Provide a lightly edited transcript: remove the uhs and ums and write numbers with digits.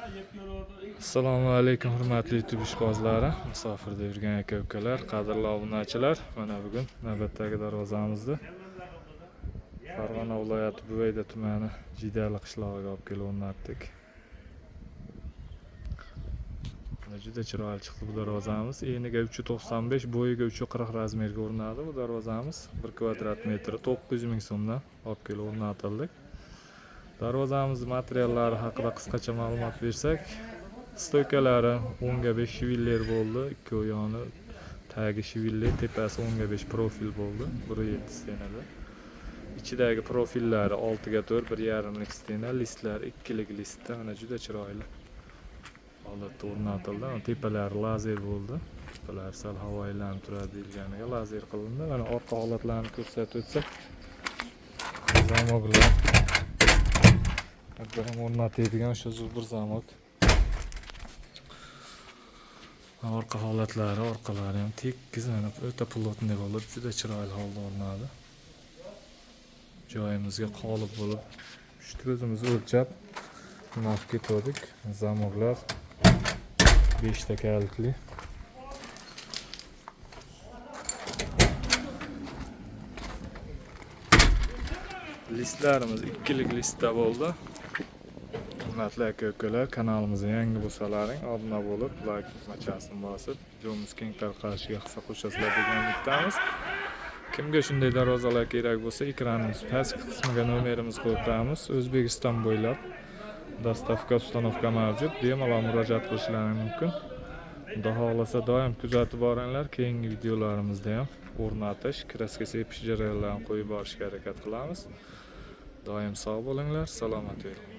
Assalomu alaykum hurmatli YouTube ishqibozlari, musofirda yurgan aka-ukalar, qadrli obunachilar. Mana bugun navbatdagi darvozamizda Farg'ona viloyati Buvayda tumani Jidali qishlog'iga olib kelib o'rnatdik. Juda chiroyli chiqdi bu darvozamiz. Eniga 395, bo'yiga 340 razmerga o'rnadi bu darvozamiz. 1 kvadrat metri 900 ming so'mdan olib kelib o'rnatildi. Darvozamiz materiallari haqida qisqacha ma'lumot bersak, stoykalari 10 ga 5 shiviller bo'ldi, ikki oyog'ini tagi shiviller, tepasi 10 ga 5 profil bo'ldi, 1.7 stenada. Ichidagi profillari 6 ga 4, 1.5lik stena, listlar 2lik listda, mana juda chiroyli holatda o'rnatildi. Tepalari lazer bo'ldi. Tepalar sal havoyilanib turadi deyilganiga lazer qilindi. Mana orqa holatlarini ko'rsatib o'tsak, zamoklar ham o'rnatiladigan o'sha zubur zamok. Orqa holatlari, orqalari ham tekis, mana o'ta plotniy bo'lib, juda chiroyli holda o'rnadi. Joyimizga qolib bo'lib, shu o'zimiz o'lchab narx ketdik. Zamoklar 5 ta kalitli. Listlarimiz 2lik listda bo'ldi. Hurmatli aka-ukalar, kanalimizga yangi bo'lsalaring, obuna bo'lib, like tugmachasini bosib, videomiz keng tarqalishiga hissa qo'shasizlar degan umiddamiz. Kimga shunday darvozalar kerak bo'lsa, ekranimiz pastki qismiga nomerimiz qo'yib qo'yamiz. O'zbekiston bo'ylab dostavka, ustanovka mavjud. Bemalol murojaat qilishlaringiz mumkin. Xudo xolasa doim kuzatib boringlar. Keyingi videolarimizda ham o'rnatish, kraska sepish jarayonlarini qo'yib borishga harakat qilamiz. Doim sog' bo'linglar, salomat bo'ling.